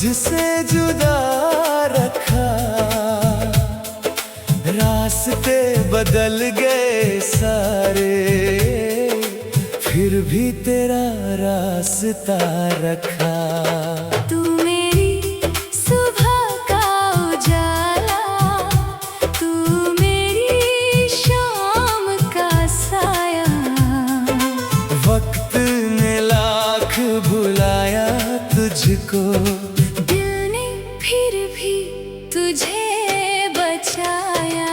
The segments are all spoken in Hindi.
तुझसे जुदा रखा, रास्ते बदल गए सारे, फिर भी तेरा रास्ता रखा। तू मेरी सुबह का उजाला, तू मेरी शाम का साया। वक्त ने लाख भुलाया तुझको, दिल ने फिर भी तुझे बचाया।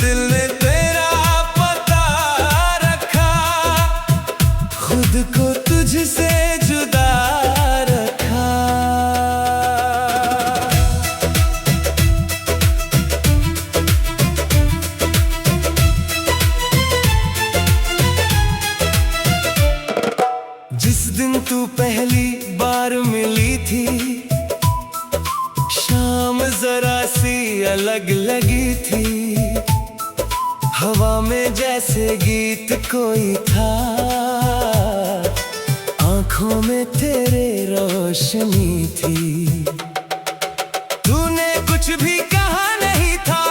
दिल ने तेरा पता रखा, खुद को तुझसे जुदा रखा। जिस दिन तू पहली बार मिली थी, शाम जरा सी अलग लगी थी। हवा में जैसे गीत कोई था, आंखों में तेरे रोशनी थी। तूने कुछ भी कहा नहीं था,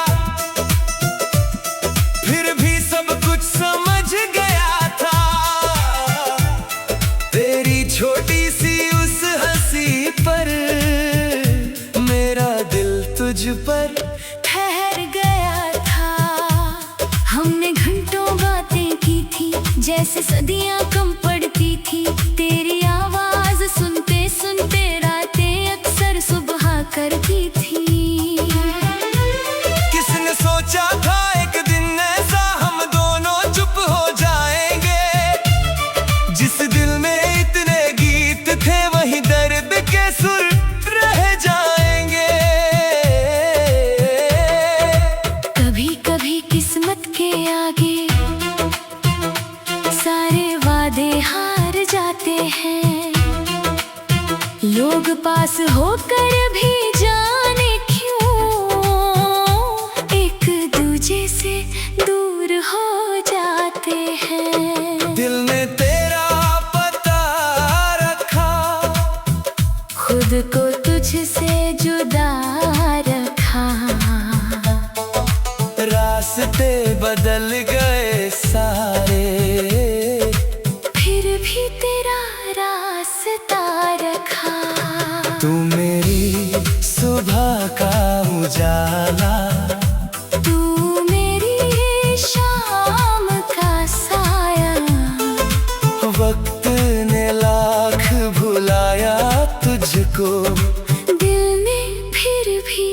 फिर भी सब कुछ समझ गया था। तेरी छोटी सी उस हंसी पर मेरा दिल तुझ पर ठहर गया था। हमने घंटों बातें की थी, जैसे सदियां कम पड़ती थी। तेरी आवाज सुनते सुनते रातें अक्सर सुबह करती थी। किसने सोचा था एक दिन ऐसा हम दोनों चुप हो जाएंगे। जिस दिल में इतने गीत थे, वही दर्द के सुर रह जाएंगे। कभी कभी किस्मत के आगे सारे वादे हार जाते हैं। लोग पास होकर भी जाने क्यों एक दूजे से दूर हो जाते हैं। दिल ने तेरा पता रखा, खुद को तुझसे जुदा रखा। रास्ते बदल गए सारे, फिर भी तेरा रास्ता रखा। तू मेरी सुबह का उजाला, तू मेरी शाम का साया। वक्त ने लाख भुलाया तुझको, दिल ने फिर भी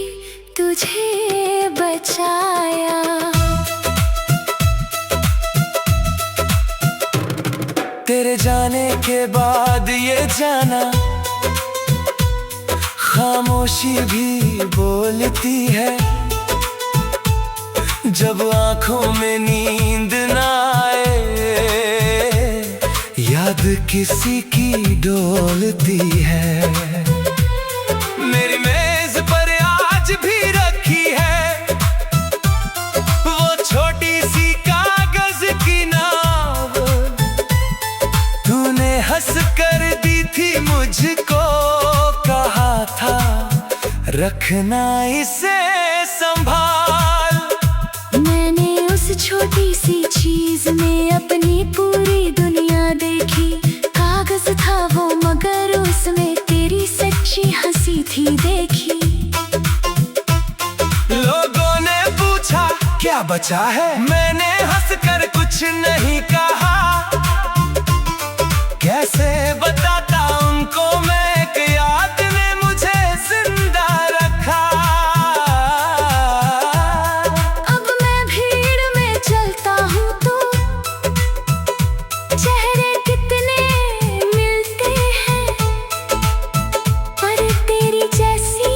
तुझे बचाया। तेरे जाने के बाद ये जाना, खामोशी भी बोलती है। जब आंखों में नींद ना आए, याद किसी की डोलती है। मेरी मेज पर आज भी रखी है वो छोटी सी कागज की नाव। तूने हंस कर दी थी मुझको, कहा था रखना इसे संभाल। मैंने उस छोटी सी चीज में अपनी पूरी दुनिया देखी। कागज था वो मगर उसमें तेरी सच्ची हंसी थी देखी। लोगों ने पूछा क्या बचा है, मैंने हंसकर कुछ नहीं कहा। कैसे बताता उनको मैं, एक याद ने मुझे जिंदा रखा। अब मैं भीड़ में चलता हूँ तो चेहरे कितने मिलते हैं, पर तेरी जैसी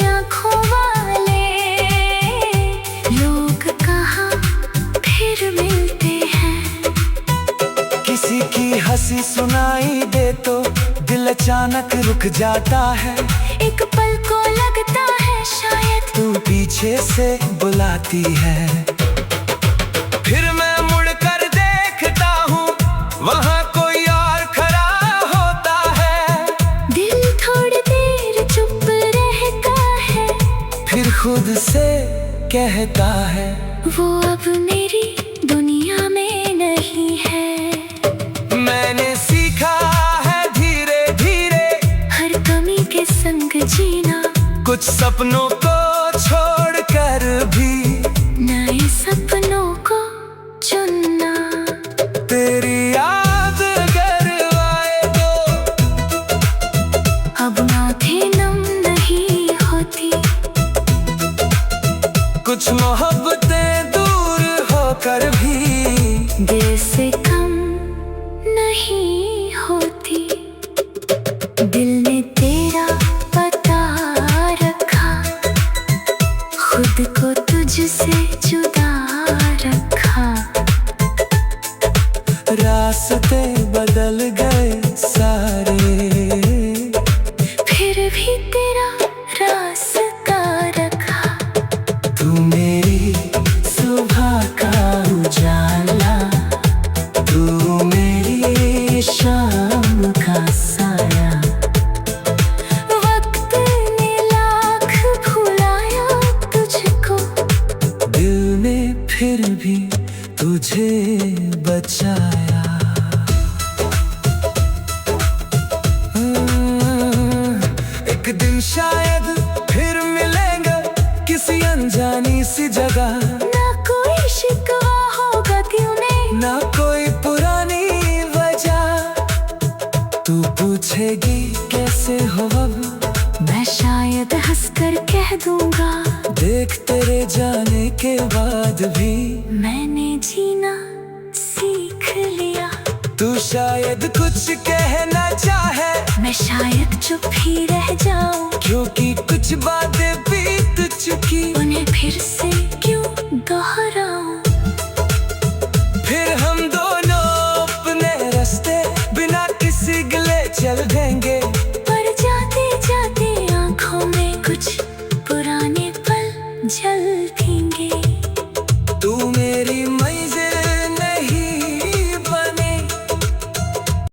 आँखों वाले लोग कहाँ फिर मिलते हैं। किसी की हंसी सुनाई दे तो दिल अचानक रुक जाता है। एक पल को लगता है शायद तू पीछे से बुलाती है। फिर मैं मुड़ कर देखता हूँ, वहाँ कोई और खुद से कहता है वो अब मेरी दुनिया में नहीं है। मैंने सीखा है धीरे धीरे हर कमी के संग जीना, कुछ सपनों को छोड़कर भी नए सपनों को चुनना। तेरी याद अगर आए तो अब आंखें नम नहीं होती, कुछ मोहब्बतें दूर होकर भी दिल से कम नहीं होती। दिल ने तेरा पता रखा, खुद को तुझसे जुदा रखा। रास्ते बदल गए सारे, फिर भी तेरा रास्ता रखा। तू मेरी सुबह का उजाला, तू मेरी शाम का साया। वक्त ने लाख भुलाया तुझको, दिल ने फिर भी तुझे बचाया। एक दिन शायद फिर मिलेंगे किसी अनजानी सी जगह, ना कोई शिकवा होगा दिल में, ना कोई पुरानी वजह। तू पूछेगी कैसे हो अब, मैं शायद हंसकर कह दूंगा, देख तेरे जाने के बाद भी मैंने जीना सीख लिया। तू शायद कुछ कहना चाहे, मैं शायद चुप ही रह जाऊं, क्योंकि कुछ बातें बीत चुकी उन्हें फिर से क्यों दोहराऊं। फिर हम दोनों अपने रास्ते बिना किसी गिले चल देंगे, पर जाते जाते आंखों में कुछ